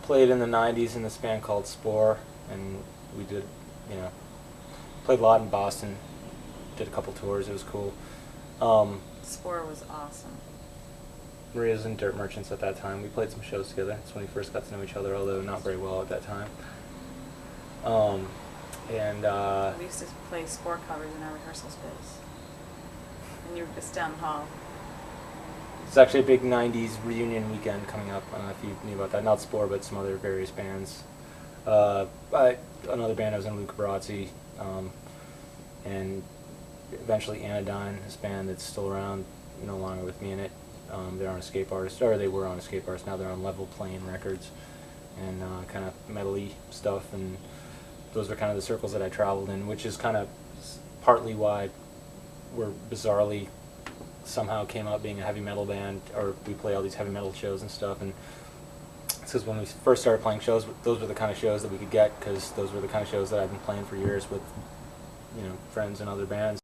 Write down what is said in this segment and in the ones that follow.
played in the 90s in this band called Spore, and we did, you know, played a lot in Boston, did a couple tours, it was cool. Spore was awesome. Maria was in Dirt Merchants at that time. We played some shows together. That's when we first got to know each other, although not very well at that time. We used to play Spore covers in our rehearsal space. And you were just down the hall. It's actually a big 90s reunion weekend coming up. I don't know if you knew about that. Not Spore, but some other various bands. Another band I was in, Luca Barazzi, and eventually Anodyne, this band that's still around, no longer with me in it. They're on Escape Artist, or they were on Escape Artist. Now they're on Level Plane Records, and kind of metal-y stuff. And those are kind of the circles that I traveled in, which is kind of partly why we're bizarrely somehow came out being a heavy metal band, or we play all these heavy metal shows and stuff. And it's because when we first started playing shows, those were the kind of shows that we could get, because those were the kind of shows that I've been playing for years with, you know, friends and other bands.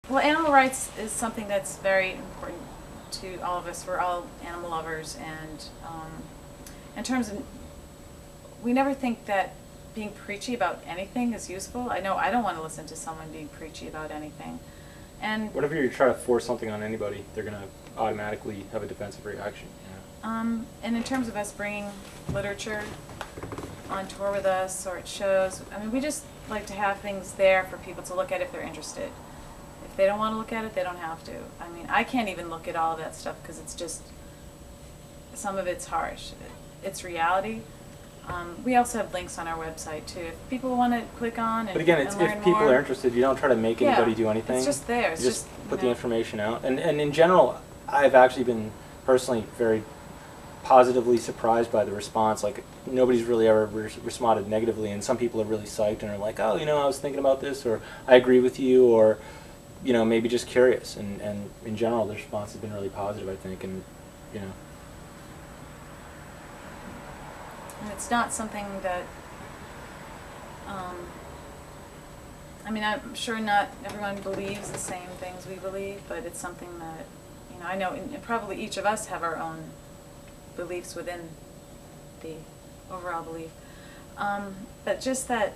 Well, animal rights is something that's very important to all of us. We're all animal lovers, and in terms of, we never think that being preachy about anything is useful. I know I don't want to listen to someone being preachy about anything. And whatever you try to force something on anybody, they're going to automatically have a defensive reaction. And in terms of us bringing literature on tour with us or at shows, I mean, we just like to have things there for people to look at if they're interested. If they don't want to look at it, they don't have to. I mean, I can't even look at all of that stuff because it's just, some of it's harsh. It's reality. We also have links on our website too. If people want to click on and But again, and learn if people more, are interested, you don't try to make anybody do anything. It's just there. It's You just just put you the know. information out. And in general, I've actually been personally very positively surprised by the response. Like, nobody's really ever responded negatively, and some people are really psyched and are like, oh, you know, I was thinking about this, or I agree with you, or, you know, maybe just curious. And in general, the response has been really positive, I think, and, you know. And it's not something that, I mean, I'm sure not everyone believes the same things we believe, but it's something that, you know, I know, and probably each of us have our own beliefs within the overall belief. But just that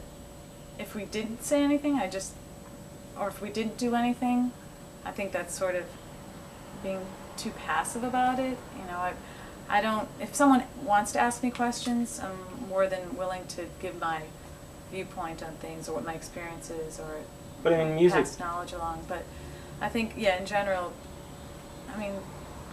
if we didn't say anything, or if we didn't do anything, I think that's sort of being too passive about it. You know, I don't, if someone wants to ask me questions, I'm more than willing to give my viewpoint on things, or what my experience is, or But in music, pass knowledge along. But I think, yeah, in general, I mean,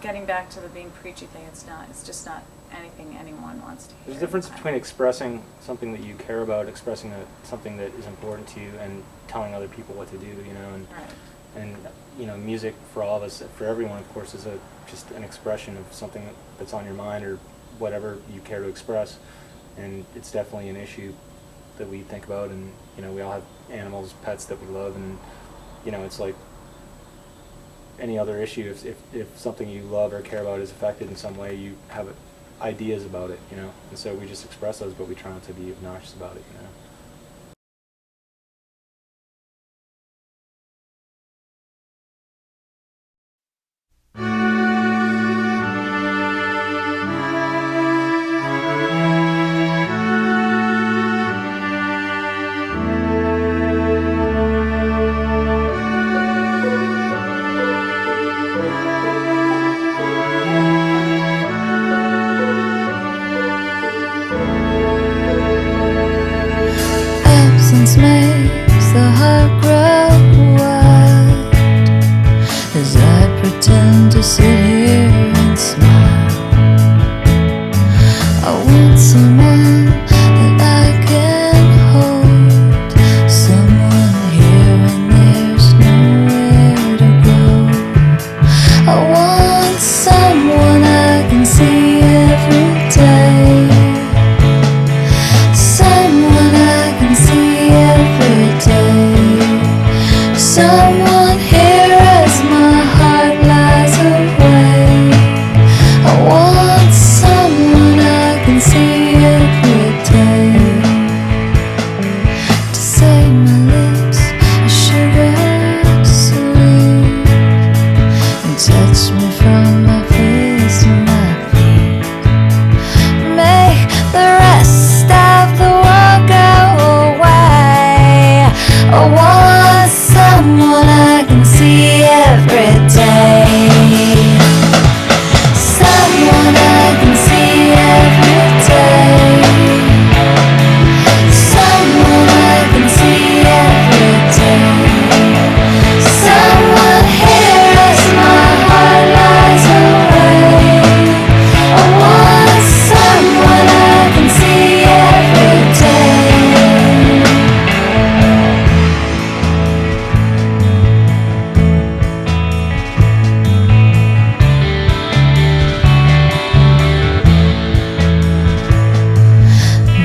getting back to the being preachy thing, it's just not anything anyone wants to hear. there's a difference between expressing something that you care about, expressing something that is important to you, and telling other people what to do, you know. And Right. and you know, music for all of us, for everyone, of course, is just an expression of something that's on your mind or whatever you care to express. And it's definitely an issue that we think about, and you know, we all have animals, pets that we love, and you know, it's like any other issue. If something you love or care about is affected in some way, you have ideas about it, you know. And so we just express those, but we try not to be obnoxious about it, you know. Absence makes the heart grow wild as I pretend to sit here and smile. I want someone that I can hold, someone here and there's nowhere to go. I want someone I can see every day, someone I can see every day, someone here as my heart lies away. I want someone I can see every day, to say my lips are sugar sweet, and touch me from my face to my feet. Make the rest of the world go away. I want someone I can see every day, someone I can see every day, someone I can see every day, someone here as my heart lies away. I want someone I can see every day.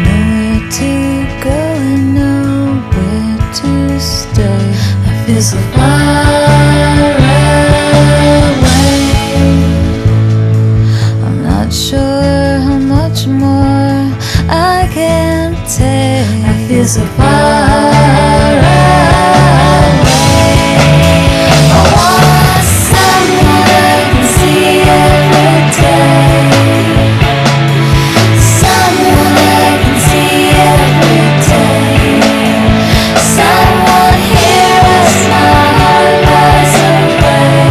Nowhere to go and nowhere to stay. I feel so far away. I'm not sure how much more I can take. I feel so far away. I want someone I can see every day, someone I can see every day, someone here as my heart lies away.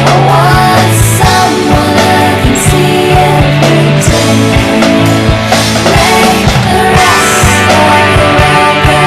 I want someone I can see every day. Make the rest of the world go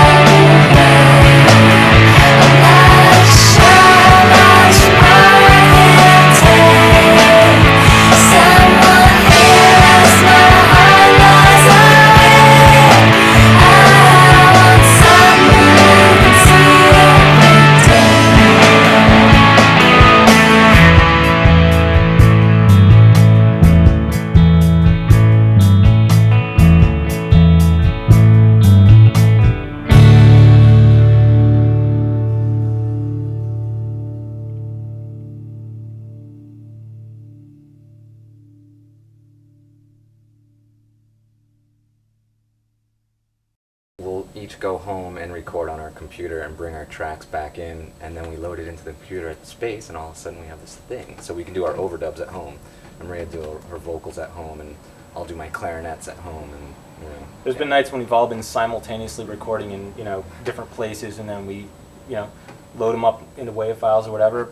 each go home and record on our computer and bring our tracks back in, and then we load it into the computer at the space, and all of a sudden we have this thing. So we can do our overdubs at home, and Maria do her vocals at home, and I'll do my clarinets at home, and you know. There's been nights when we've all been simultaneously recording in, you know, different places, and then we, you know, load them up into WAV files or whatever,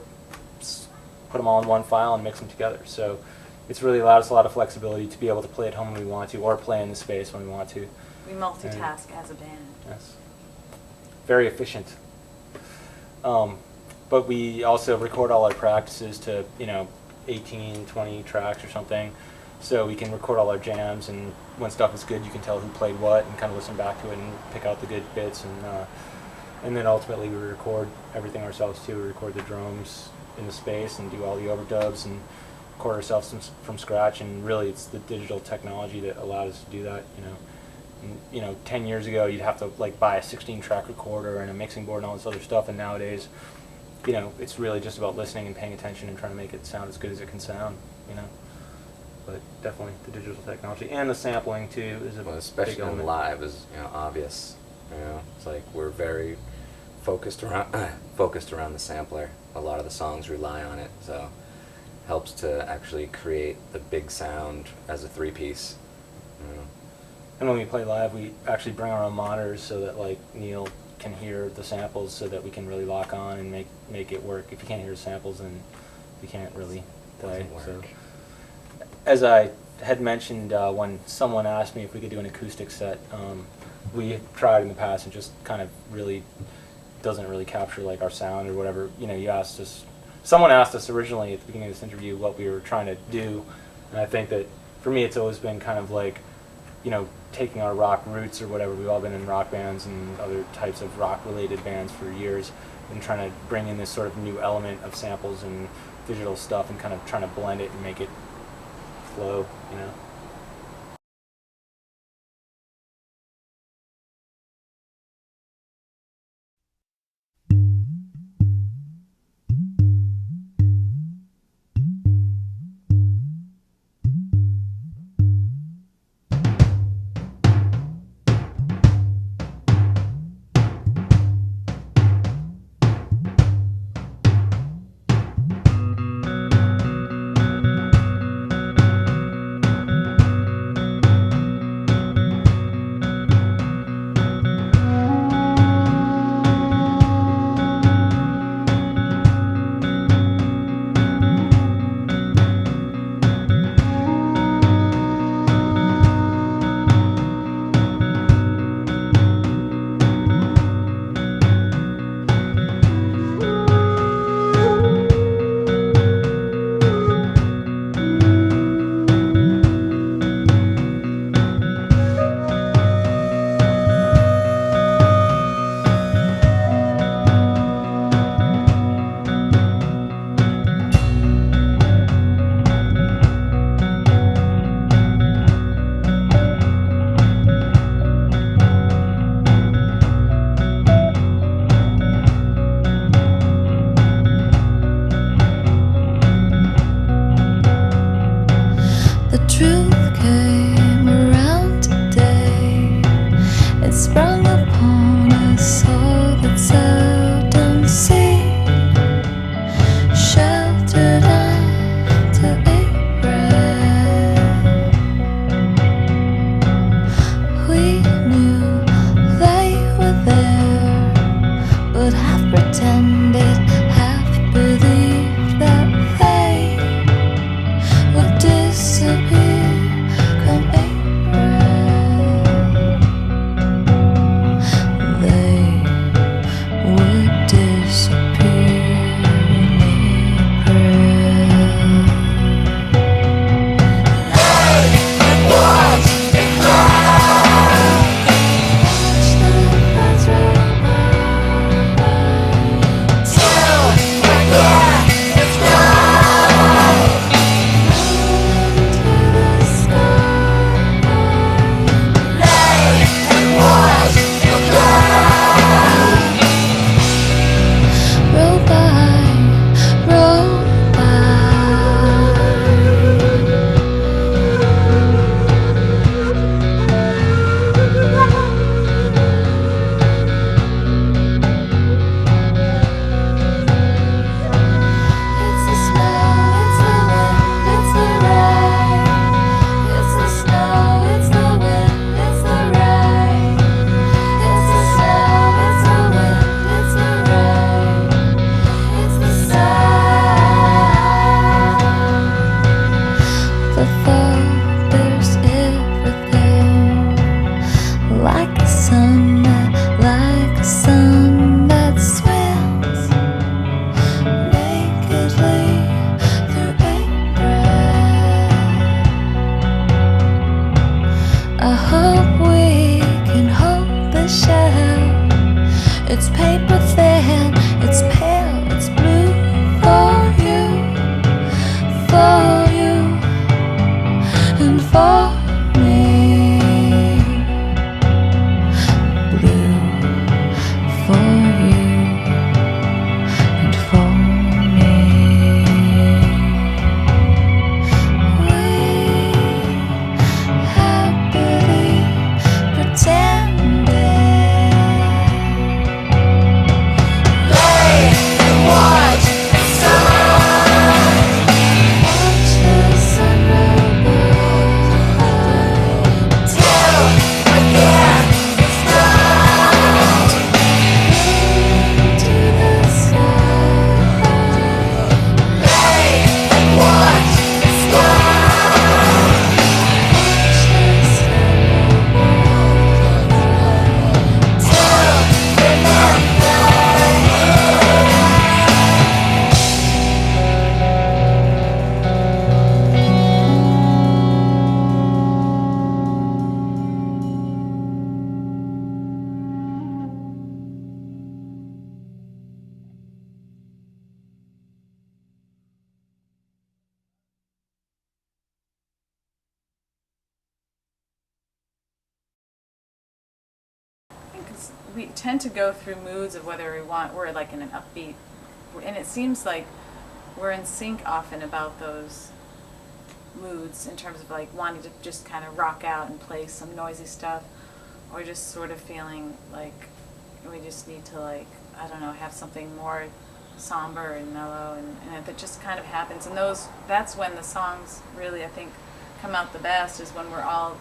put them all in one file and mix them together. So it's really allowed us a lot of flexibility to be able to play at home when we want to, or play in the space when we want to. We multitask as a band. Yes. Very efficient. But we also record all our practices to, you know, 18, 20 tracks or something. So we can record all our jams, and when stuff is good, you can tell who played what and kind of listen back to it and pick out the good bits. And then ultimately we record everything ourselves too. We record the drums in the space and do all the overdubs and record ourselves from scratch. And really, it's the digital technology that allowed us to do that. You know, 10 years ago, you'd have to like buy a 16-track recorder and a mixing board and all this other stuff. And nowadays, you know, it's really just about listening and paying attention and trying to make it sound as good as it can sound. You know. But definitely the digital technology and the sampling too is a especially big in element. live is, you know, obvious. You know, it's like we're very focused around the sampler. A lot of the songs rely on it, so helps to actually create the big sound as a three-piece. You know. And when we play live, we actually bring our own monitors so that like Neil can hear the samples, so that we can really lock on and make it work. If you can't hear the samples, then you can't really play. So, as I had mentioned when someone asked me if we could do an acoustic set, we tried in the past and just kind of really doesn't really capture like our sound or whatever. You know, someone asked us originally at the beginning of this interview what we were trying to do, and I think that for me it's always been kind of like, you know, taking our rock roots or whatever. We've all been in rock bands and other types of rock-related bands for years, and trying to bring in this sort of new element of samples and digital stuff and kind of trying to blend it and make it flow, you know. we tend to go through moods of whether we're like in an upbeat, and it seems like we're in sync often about those moods in terms of like wanting to just kind of rock out and play some noisy stuff, or just sort of feeling like we just need to, like, I don't know, have something more somber and mellow, and that just kind of happens. And that's when the songs really, I think, come out the best, is when we're all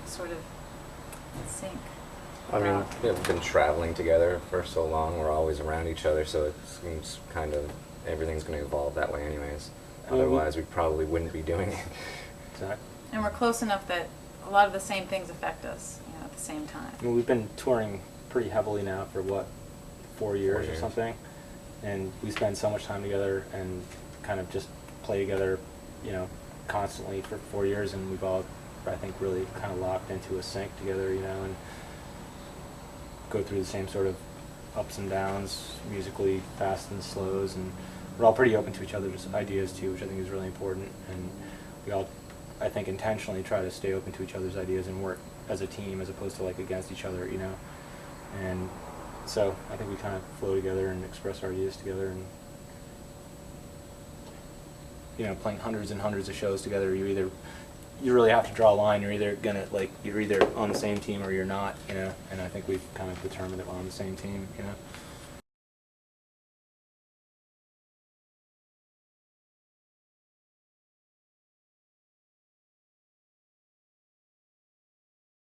sort of in sync. I mean, we've been traveling together for so long. We're always around each other, so it seems kind of everything's going to evolve that way anyways. Otherwise, we probably wouldn't be doing it. Exactly. And we're close enough that a lot of the same things affect us, at the same time. I mean, we've been touring pretty heavily now for, what, 4 years, 4 years or something? And we spend so much time together and kind of just play together, constantly for 4 years, and we've all, I think, really kind of locked into a sync together, and go through the same sort of ups and downs, musically, fast and slows, and we're all pretty open to each other's ideas too, which I think is really important. And we all, I think, intentionally try to stay open to each other's ideas and work as a team as opposed to like against each other, And so I think we kind of flow together and express our ideas together, and playing hundreds and hundreds of shows together, you really have to draw a line. You're either on the same team or you're not, and I think we've kind of determined that we're on the same team,